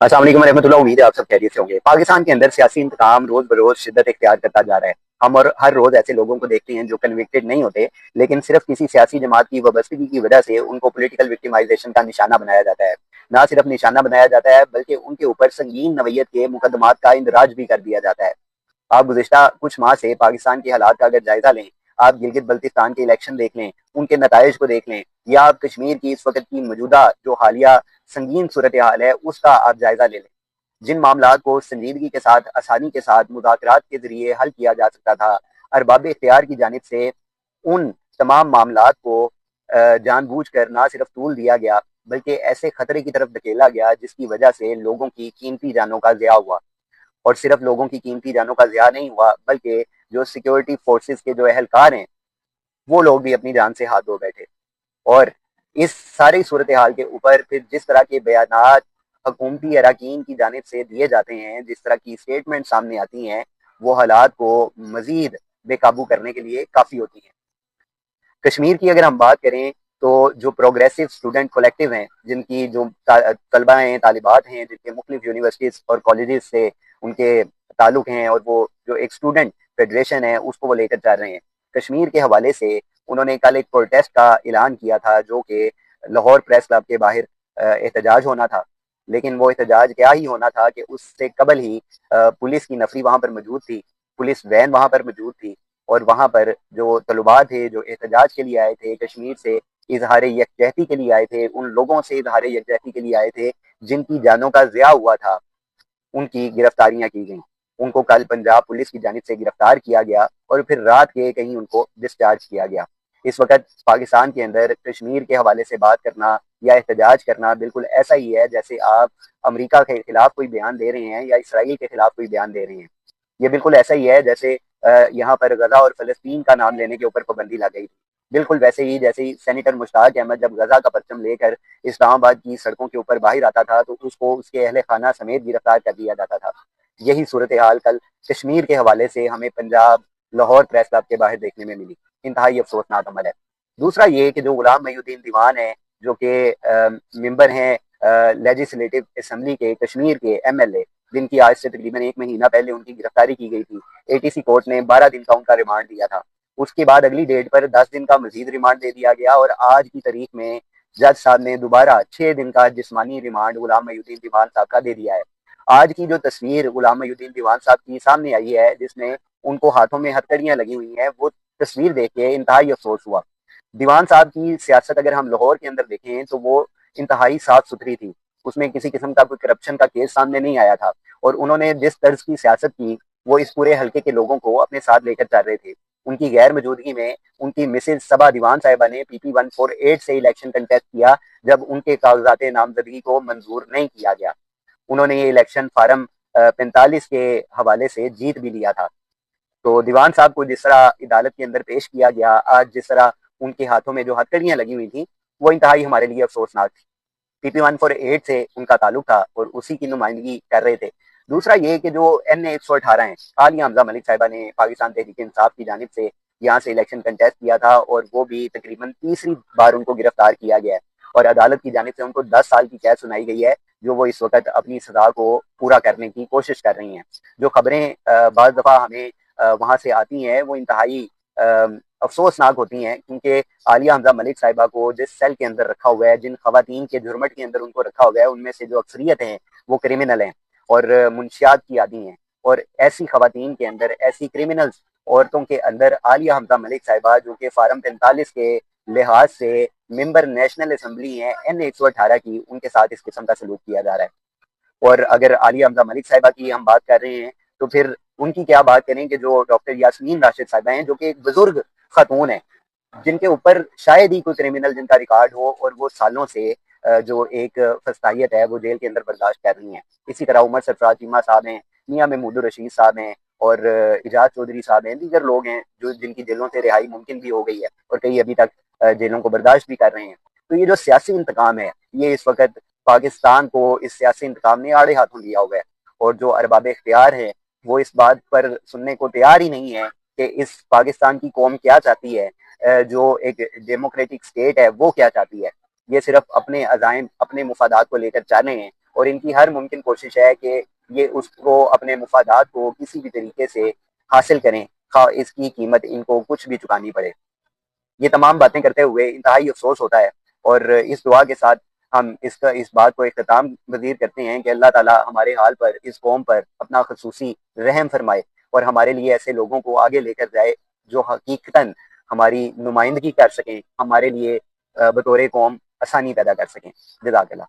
अस्सलाम वालेकुम रहमतुल्लाह। उम्मीद है आप सब खैरियत से होंगे। पाकिस्तान के अंदर सियासी इंतकाम रोज बरोज शिद्दत इख्तियार करता जा रहा है। हम और हर रोज ऐसे लोगों को देखते हैं जो कन्विक्टेड नहीं होते, लेकिन सिर्फ किसी सियासी जमात की वाबस्तगी की वजह से उनको पॉलिटिकल विक्टिमाइजेशन का निशाना बनाया जाता है। ना सिर्फ निशाना बनाया जाता है, बल्कि उनके ऊपर संगीन नवयत के मुकदमात का इंदराज भी कर दिया जाता है। आप गुज़िश्ता कुछ माह से पाकिस्तान के हालात का अगर जायजा लें, आप गिलगित बल्तिस्तान के इलेक्शन देख लें, उनके नताइज को देख लें, या आप कश्मीर की इस वक्त की मौजूदा जो हालिया संगीन सूरत हाल है उसका आप जायजा ले लें। जिन मामलात को संजीदगी के साथ, आसानी के साथ मुज़ाकरात के ज़रिए हल किया जा सकता था, अरबाब इख्तियार की जानिब से उन तमाम मामलात को जानबूझकर ना सिर्फ तूल दिया गया, बल्कि ऐसे खतरे की तरफ धकेला गया जिसकी वजह से लोगों की कीमती जानों का ज़िया हुआ। और सिर्फ लोगों की कीमती जानों का ज़िया नहीं हुआ, बल्कि जो सिक्योरिटी फोर्सेस के जो अहलकार हैं, वो लोग भी अपनी जान से हाथ धो बैठे। और इस सारी सूरत हाल के ऊपर फिर जिस तरह के बयानात हुकूमती अरकान की जानिब से दिए जाते हैं, जिस तरह की स्टेटमेंट सामने आती हैं, वो हालात को मजीद बेकाबू करने के लिए काफ़ी होती हैं। कश्मीर की अगर हम बात करें, तो जो प्रोग्रेसिव स्टूडेंट कलेक्टिव हैं, जिनकी जो तलबा हैं, तालिबात हैं, जिनके मुख्तलिफ यूनिवर्सिटीज़ और कॉलेजेस से उनके ताल्लुक हैं, और वो जो एक स्टूडेंट फेडरेशन है उसको वो लेकर चल रहे हैं। कश्मीर के हवाले से उन्होंने कल एक प्रोटेस्ट का ऐलान किया था, जो कि लाहौर प्रेस क्लब के बाहर एहतजाज होना था। लेकिन वो एहतजाज क्या ही होना था कि उससे कबल ही पुलिस की नफरी वहाँ पर मौजूद थी, पुलिस वैन वहाँ पर मौजूद थी, और वहाँ पर जो तलबा थे जो एहतजाज के लिए आए थे, कश्मीर से इजहार यकजहती के लिए आए थे, उन लोगों से इजहार यकजहती के लिए आए थे जिनकी जानों का ज़िया हुआ था, उनकी गिरफ्तारियां की गई। उनको कल पंजाब पुलिस की जानिब से गिरफ्तार किया गया और फिर रात के कहीं उनको डिस्चार्ज किया गया। इस वक्त पाकिस्तान के अंदर कश्मीर के हवाले से बात करना या एहतजाज करना बिल्कुल ऐसा ही है जैसे आप अमेरिका के खिलाफ कोई बयान दे रहे हैं या इसराइल के खिलाफ कोई बयान दे रहे हैं। ये बिल्कुल ऐसा ही है जैसे यहाँ पर गजा और फलस्तीन का नाम लेने के ऊपर पाबंदी लग गई थी। बिल्कुल वैसे ही जैसे ही सेनेटर मुश्ताक अहमद जब गजा का परचम लेकर इस्लामाबाद की सड़कों के ऊपर बाहर आता था, तो उसको उसके अहले खाना समेत गिरफ्तार कर दिया जाता था। यही सूरत हाल कल कश्मीर के हवाले से हमें पंजाब लाहौर प्रेस क्लब के बाहर देखने में मिली। इंतहाई अफसोसनाक अमल है। दूसरा ये कि जो गुलाम मोहिउद्दीन दीवान है, जो कि मेंबर हैं लेजिस्लेटिव असम्बली के कश्मीर के MLA, जिनकी आज से तकरीबन 1 महीना पहले उनकी गिरफ्तारी की गई थी। ATC कोर्ट ने 12 दिन का उनका रिमांड दिया था। उसके बाद अगली डेट पर 10 दिन का मजीद रिमांड दे दिया गया, और आज की तारीख में जज साहब ने दोबारा 6 दिन का जिस्मानी रिमांड गुलाम मोहिउद्दीन दीवान साहब का दे दिया है। आज की जो तस्वीर गुलाम मोहिउद्दीन दीवान साहब की सामने आई है, जिसमें उनको हाथों में हथकड़ियां लगी हुई हैं, वो तस्वीर देख के इंतहाई अफसोस हुआ। दीवान साहब की सियासत अगर हम लाहौर के अंदर देखें तो वो इंतहाई साफ सुथरी थी। उसमें किसी किस्म का कोई करप्शन का केस सामने नहीं आया था, और उन्होंने जिस तर्ज की सियासत की वो इस पूरे हल्के के लोगों को अपने साथ लेकर चल रहे थे। उनकी गैर मौजूदगी में उनकी मिसेज सबा दीवान साहिबा ने PP 148 से इलेक्शन कंटेस्ट किया, जब उनके कागजात नामजदगी को मंजूर नहीं किया गया। उन्होंने ये इलेक्शन फार्म 45 के हवाले से जीत भी लिया था। तो दीवान साहब को जिस तरह अदालत के अंदर पेश किया गया, आज जिस तरह उनके हाथों में जो हथकड़ियां लगी हुई थी, वो इंतहाई हमारे लिए अफसोसनाक थी। PP 148 से उनका ताल्लुक था और उसी की नुमाइंदगी कर रहे थे। दूसरा ये कि जो NA 118 है, आलिया हमजा मलिक साहिबा ने पाकिस्तान तहरीक इंसाफ की जानिब से यहाँ से इलेक्शन कंटेस्ट किया था, और वो भी तकरीबन तीसरी बार उनको गिरफ्तार किया गया है, और अदालत की जानिब से उनको 10 साल की कैद सुनाई गई है, जो वो इस वक्त अपनी सजा को पूरा करने की कोशिश कर रही हैं। जो खबरें बाज़ दफ़ा हमें वहाँ से आती हैं, वो इंतहाई अफसोसनाक होती हैं, क्योंकि आलिया हमजा मलिक साहिबा को जिस सेल के अंदर रखा हुआ है, जिन खवातीन के झुरमट के अंदर उनको रखा हुआ है, उनमें से जो अक्सरियत हैं वो क्रिमिनल हैं और मुंशियात की आदी हैं। और ऐसी खवातीन के अंदर, ऐसी क्रिमिनल्स औरतों के अंदर आलिया हमजा मलिक साहिबा, जो कि फार्म 45 के लिहाज से मेंबर नेशनल असम्बली हैं NA 118 की, उनके साथ इस किस्म का सलूक किया जा रहा है। और अगर आलिया हमजा मलिक साहिबा की हम बात कर रहे हैं, तो फिर उनकी क्या बात करें कि जो डॉक्टर यास्मीन राशिद साहिबा हैं, जो कि एक बुजुर्ग खातून है, जिनके ऊपर शायद ही कोई क्रिमिनल जिनका रिकॉर्ड हो, और वो सालों से जो एक फस्तायत है वो जेल के अंदर बर्दाश्त कर रही हैं। इसी तरह उमर सरफराज चीमा साहब हैं, मियाँ महमूद रशीद साहब हैं, और इजाज चौधरी साहब हैं, दीगर लोग हैं जो जिनकी जेलों से रिहाई मुमकिन भी हो गई है, और कई अभी तक जेलों को बर्दाश्त भी कर रहे हैं। तो ये जो सियासी इंतकाम है, ये इस वक्त पाकिस्तान को इस सियासी इंतकाम ने आड़े हाथों लिया हुआ है, और जो अरबाब इख्तियार है वो इस बात पर सुनने को तैयार ही नहीं है कि इस पाकिस्तान की कौम क्या चाहती है, जो एक डेमोक्रेटिक स्टेट है वो क्या चाहती है। ये सिर्फ अपने अजाइम, अपने मुफादात को लेकर चल रहे हैं, और इनकी हर मुमकिन कोशिश है कि ये उसको अपने मुफादात को किसी भी तरीके से हासिल करें, खा इसकी कीमत इनको कुछ भी चुकानी पड़े। ये तमाम बातें करते हुए इंतहाई अफसोस होता है, और इस दुआ के साथ हम इस बात को इख्तिताम पज़ीर करते हैं कि अल्लाह ताला हमारे हाल पर, इस कौम पर अपना ख़ुसूसी रहम फरमाए और हमारे लिए ऐसे लोगों को आगे लेकर जाए जो हकीकतन हमारी नुमाइंदगी कर सकें, हमारे लिए बतौर कौम आसानी पैदा कर सकें। जज़ाकल्लाह।